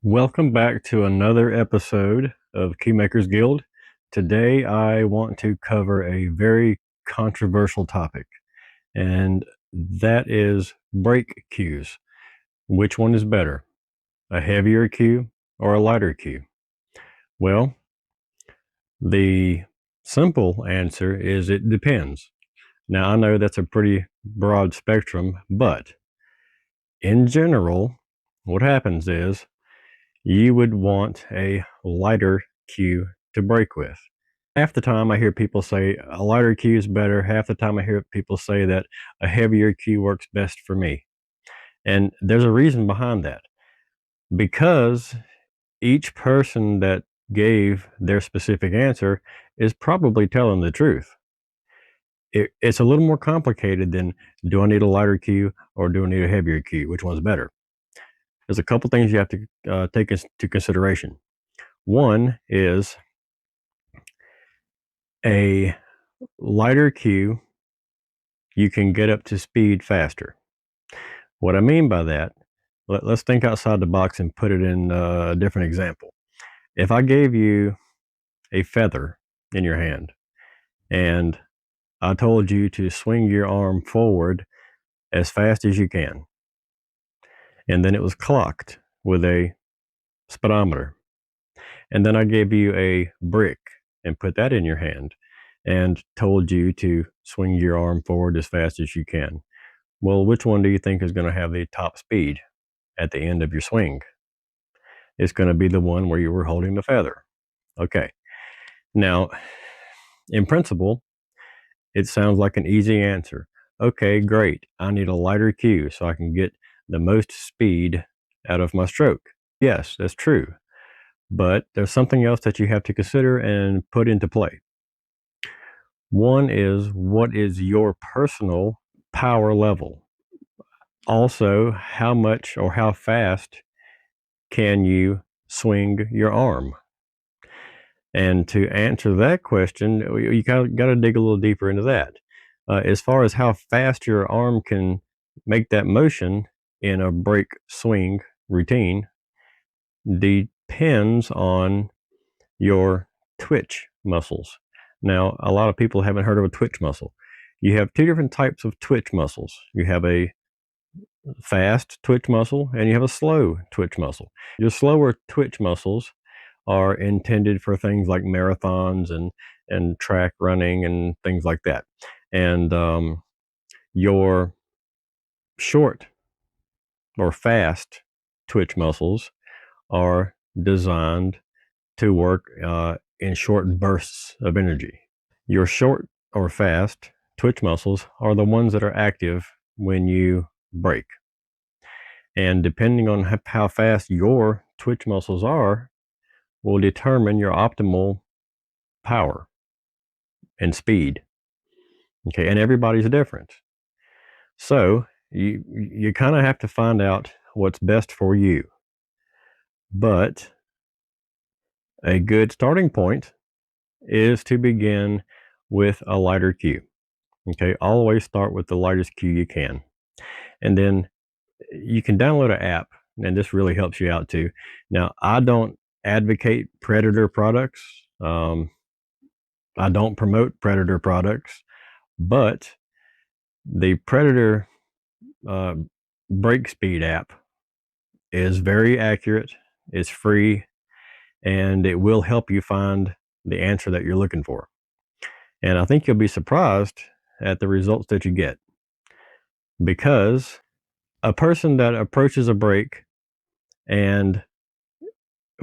Welcome back to another episode of Keymakers Guild. Today, I want to cover a very controversial topic, and that is brake cues. Which one is better, a heavier cue or a lighter cue? Well, the simple answer is it depends. Now, I know that's a pretty broad spectrum, but in general, what happens is you would want a lighter cue to brake with. Half the time I hear people say a lighter cue is better. Half the time I hear people say that a heavier cue works best for me. And there's a reason behind that. Because each person that gave their specific answer is probably telling the truth. It's a little more complicated than, do I need a lighter cue or do I need a heavier cue? Which one's better? There's a couple things you have to take into consideration. One is a lighter cue, you can get up to speed faster. What I mean by that, let's think outside the box and put it in a different example. If I gave you a feather in your hand and I told you to swing your arm forward as fast as you can, and then it was clocked with a speedometer, and then I gave you a brick and put that in your hand and told you to swing your arm forward as fast as you can. Well, which one do you think is going to have the top speed at the end of your swing? It's going to be the one where you were holding the feather. Okay. Now, in principle, it sounds like an easy answer. Okay, great. I need a lighter cue so I can get the most speed out of my stroke. Yes, that's true. But there's something else that you have to consider and put into play. One is, what is your personal power level? Also, how much or how fast can you swing your arm? And to answer that question, you got to dig a little deeper into that. As far as how fast your arm can make that motion in a brake swing routine depends on your twitch muscles. Now, a lot of people haven't heard of a twitch muscle. You have two different types of twitch muscles. You have a fast twitch muscle and you have a slow twitch muscle. Your slower twitch muscles are intended for things like marathons and track running and things like that. And your short or fast twitch muscles are designed to work in short bursts of energy. Your short or fast twitch muscles are the ones that are active when you brake. And depending on how fast your twitch muscles are, will determine your optimal power and speed. Okay, and everybody's different. So you kind of have to find out what's best for you. But a good starting point is to begin with a lighter cue. Okay, always start with the lightest cue you can. And then you can download an app, and this really helps you out too. Now, I don't advocate Predator products. I don't promote Predator products, but the Predator brake speed app is very accurate, it's free, and it will help you find the answer that you're looking for. And I think you'll be surprised at the results that you get, because a person that approaches a brake and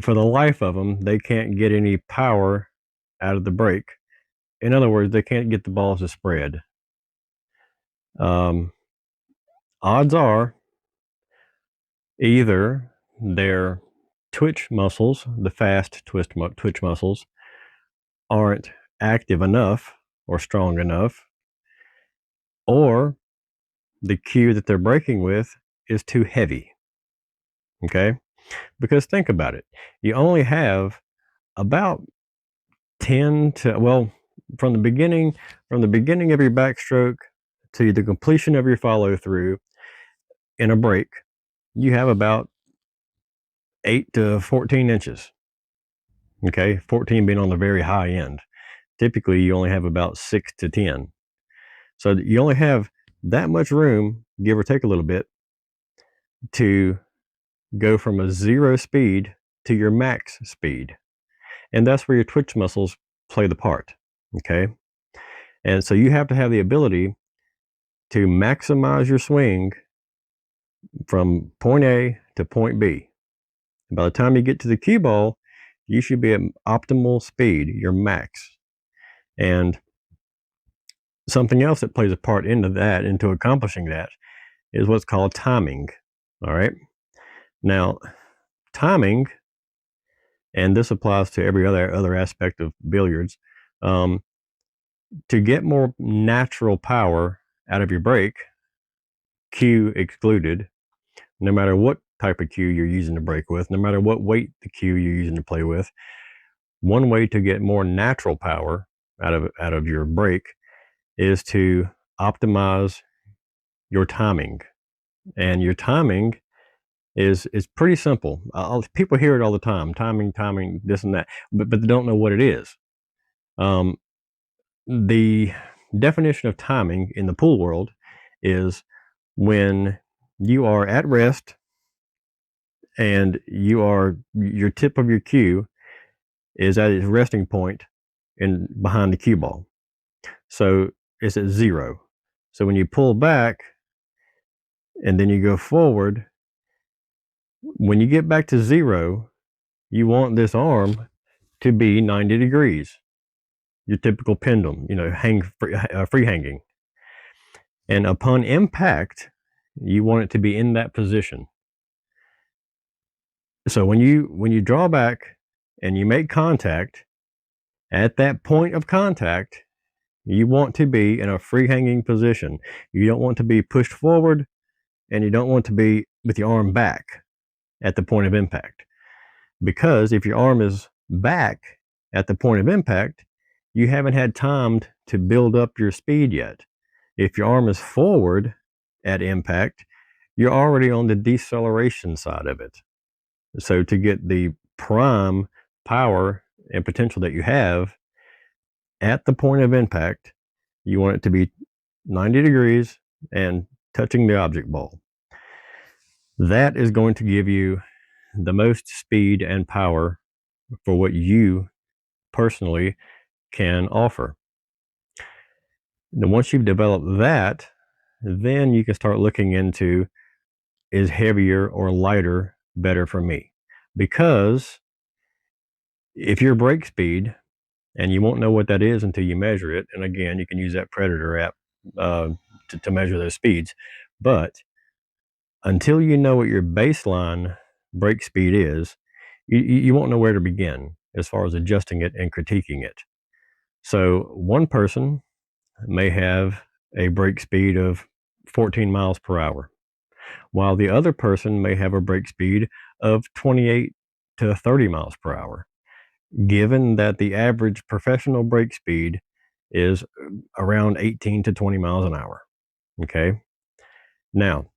for the life of them, they can't get any power out of the brake. In other words, they can't get the balls to spread. Odds are either their twitch muscles, the fast twitch muscles, aren't active enough or strong enough, or the cue that they're braking with is too heavy. Okay? Because think about it. You only have about 10 to, well, from the beginning of your backstroke to the completion of your follow through in a brake, you have about 8 to 14 inches. Okay, 14 being on the very high end. Typically, you only have about 6 to 10. So you only have that much room, give or take a little bit, to go from a 0 speed to your max speed. And that's where your twitch muscles play the part. Okay. And so you have to have the ability to maximize your swing from point A to point B. By the time you get to the cue ball, you should be at optimal speed, your max. And something else that plays a part into accomplishing that, is what's called timing. All right. Now, timing, and this applies to every other aspect of billiards, to get more natural power out of your break, cue excluded, no matter what type of cue you're using to break with, no matter what weight the cue you're using to play with, one way to get more natural power out of your break is to optimize your timing. And your timing is pretty simple. People hear it all the time: timing, this and that, but they don't know what it is. The definition of timing in the pool world is when you are at rest and your tip of your cue is at its resting point and behind the cue ball. So it's at 0. So when you pull back and then you go forward, when you get back to 0, you want this arm to be 90 degrees. Your typical pendulum, free hanging. And upon impact, you want it to be in that position. So when you draw back and you make contact, at that point of contact, you want to be in a free hanging position. You don't want to be pushed forward, and you don't want to be with your arm back at the point of impact. Because if your arm is back at the point of impact, you haven't had time to build up your speed yet. If your arm is forward at impact, you're already on the deceleration side of it. So to get the prime power and potential that you have at the point of impact, you want it to be 90 degrees and touching the object ball. That is going to give you the most speed and power for what you personally can offer. Then once you've developed that, then you can start looking into, is heavier or lighter better for me? Because if your break speed, and you won't know what that is until you measure it, and again, you can use that Predator app to measure those speeds, but until you know what your baseline break speed is, you won't know where to begin as far as adjusting it and critiquing it. So one person may have a break speed of 14 miles per hour, while the other person may have a break speed of 28 to 30 miles per hour, given that the average professional break speed is around 18 to 20 miles an hour. Okay. Now,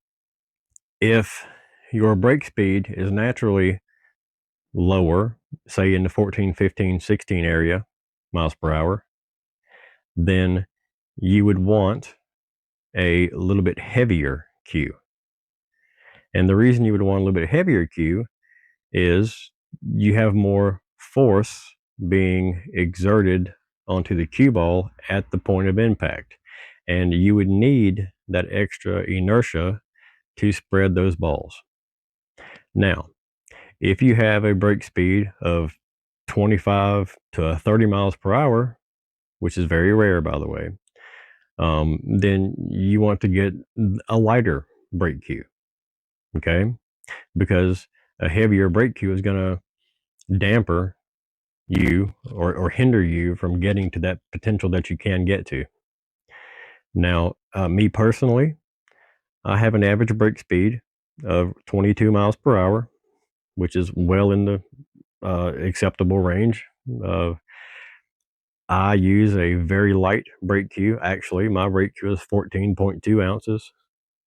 if your break speed is naturally lower, say in the 14, 15, 16 area miles per hour, then you would want a little bit heavier cue. And the reason you would want a little bit heavier cue is you have more force being exerted onto the cue ball at the point of impact. And you would need that extra inertia to spread those balls. Now, if you have a break speed of 25 to 30 miles per hour, which is very rare, by the way, then you want to get a lighter break cue, okay? Because a heavier break cue is going to damper you or hinder you from getting to that potential that you can get to. Now, me personally, I have an average break speed of 22 miles per hour, which is well in the acceptable range. I use a very light break cue. Actually, my break cue is 14.2 ounces,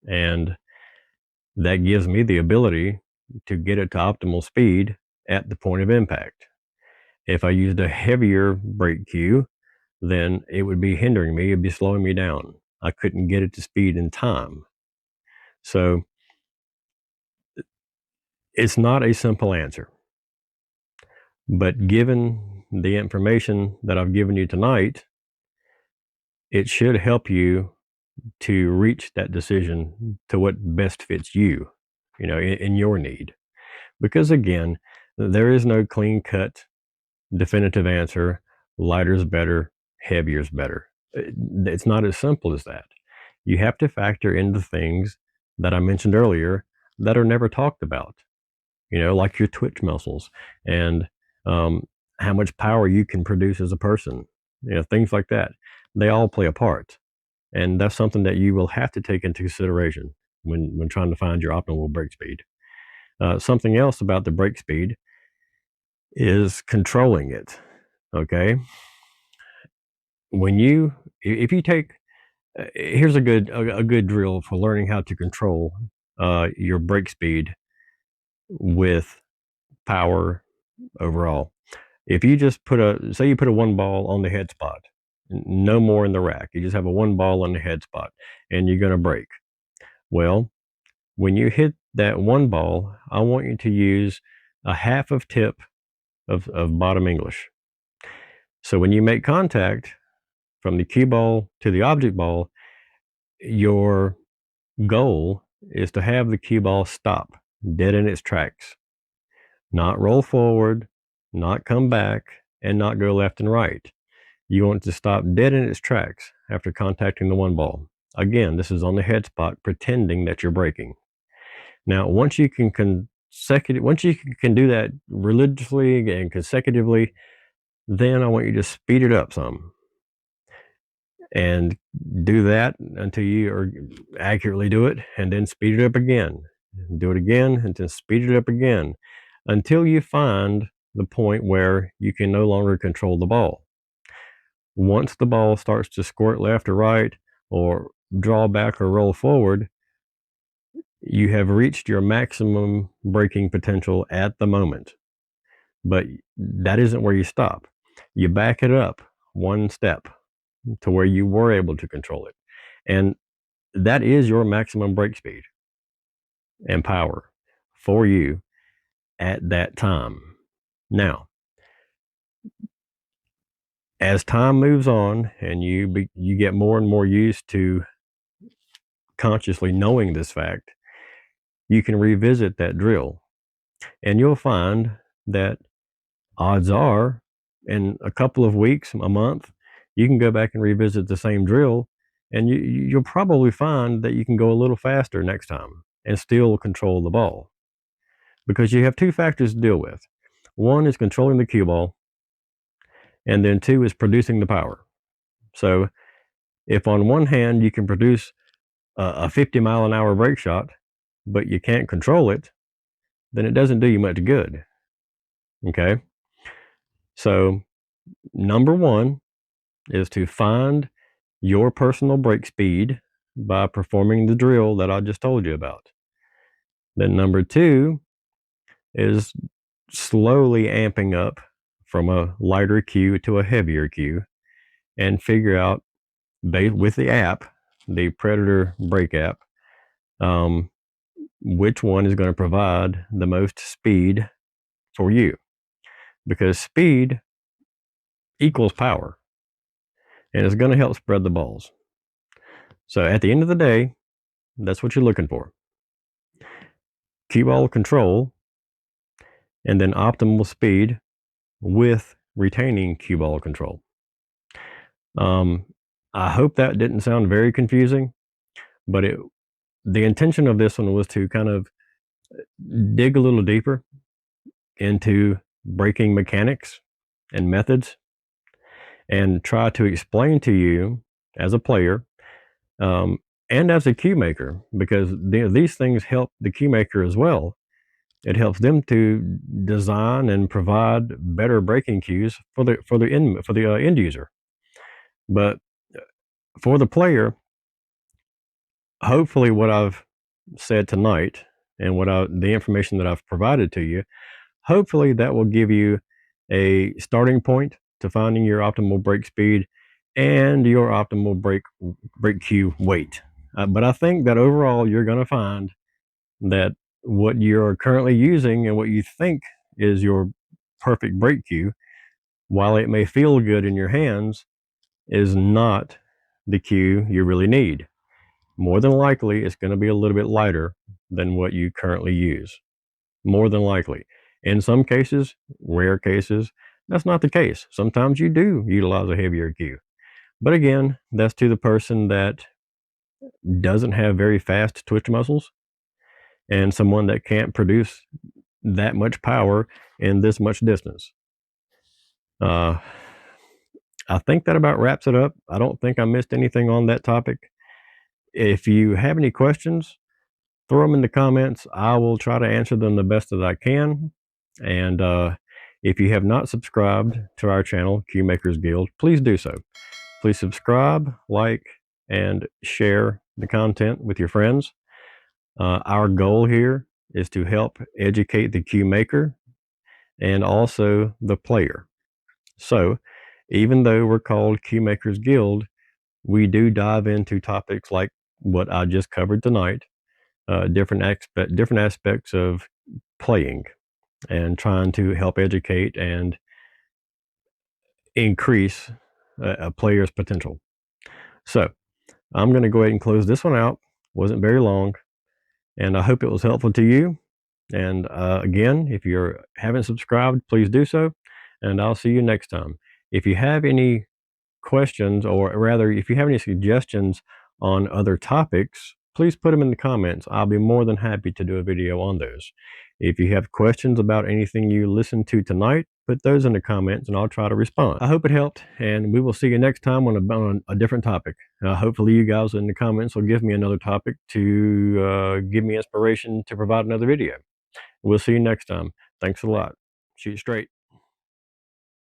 and that gives me the ability to get it to optimal speed at the point of impact. If I used a heavier brake cue, then it would be hindering me, it'd be slowing me down. I couldn't get it to speed in time. So it's not a simple answer. But given the information that I've given you tonight, it should help you to reach that decision to what best fits you, in your need. Because again, there is no clean cut, definitive answer. Lighter's better, heavier's better. It's not as simple as that. You have to factor in the things that I mentioned earlier that are never talked about, like your twitch muscles and um, how much power you can produce as a person, things like that. They all play a part. And that's something that you will have to take into consideration when trying to find your optimal brake speed. Something else about the brake speed is controlling it. Okay. When you, if you take, here's a good drill for learning how to control your brake speed with power overall. If you just say you put a one ball on the head spot, no more in the rack, you just have a one ball on the head spot and you're going to brake. Well, when you hit that one ball, I want you to use a half of tip of bottom English. So when you make contact from the cue ball to the object ball, your goal is to have the cue ball stop dead in its tracks, not roll forward, not come back, and not go left and right. You want it to stop dead in its tracks after contacting the one ball. Again, this is on the head spot, pretending that you're braking. Now, once you can do that religiously and consecutively, then I want you to speed it up some and do that until you accurately do it, and then speed it up again. Do it again, and then speed it up again until you find the point where you can no longer control the ball. Once the ball starts to squirt left or right, or draw back or roll forward, you have reached your maximum braking potential at the moment. But that isn't where you stop. You back it up one step to where you were able to control it. And that is your maximum brake speed and power for you at that time. Now, as time moves on and you get more and more used to consciously knowing this fact, you can revisit that drill and you'll find that odds are in a couple of weeks, a month, you can go back and revisit the same drill, and you'll probably find that you can go a little faster next time and still control the ball, because you have two factors to deal with. One is controlling the cue ball, and then two is producing the power. So if on one hand you can produce a 50-mile-an-hour brake shot, but you can't control it, then it doesn't do you much good. Okay? So number one is to find your personal brake speed by performing the drill that I just told you about. Then number two is slowly amping up from a lighter cue to a heavier cue, and figure out with the app, the Predator brake app, which one is going to provide the most speed for you, because speed equals power and it's going to help spread the balls. So at the end of the day, that's what you're looking for: cue ball control and then optimal speed with retaining cue ball control. I hope that didn't sound very confusing, but the intention of this one was to kind of dig a little deeper into braking mechanics and methods, and try to explain to you as a player, and as a cue maker, because these things help the cue maker as well. It helps them to design and provide better braking cues for the end user. But for the player, hopefully what I've said tonight and the information that I've provided to you, hopefully that will give you a starting point to finding your optimal brake speed and your optimal brake cue weight. But I think that overall you're going to find that what you're currently using and what you think is your perfect brake cue, while it may feel good in your hands, is not the cue you really need. More than likely, it's going to be a little bit lighter than what you currently use. More than likely. In some cases, rare cases, that's not the case. Sometimes you do utilize a heavier cue. But again, that's to the person that doesn't have very fast twitch muscles and someone that can't produce that much power in this much distance. Uh, I think that about wraps it up. I don't think I missed anything on that topic. If you have any questions, throw them in the comments. I will try to answer them the best that I can. And if you have not subscribed to our channel, Cue Makers Guild, please do so. Please subscribe, like, and share the content with your friends. Our goal here is to help educate the cue maker and also the player. So, even though we're called Cue Makers Guild, we do dive into topics like what I just covered tonight, different aspects of playing and trying to help educate and increase a player's potential. So, I'm going to go ahead and close this one out. Wasn't very long, and I hope it was helpful to you. And again, if you haven't subscribed, please do so, and I'll see you next time. If you have any questions, or rather, if you have any suggestions on other topics, please put them in the comments. I'll be more than happy to do a video on those. If you have questions about anything you listened to tonight, put those in the comments and I'll try to respond. I hope it helped, and we will see you next time on a different topic. Hopefully you guys in the comments will give me another topic to give me inspiration to provide another video. We'll see you next time. Thanks a lot. Shoot straight.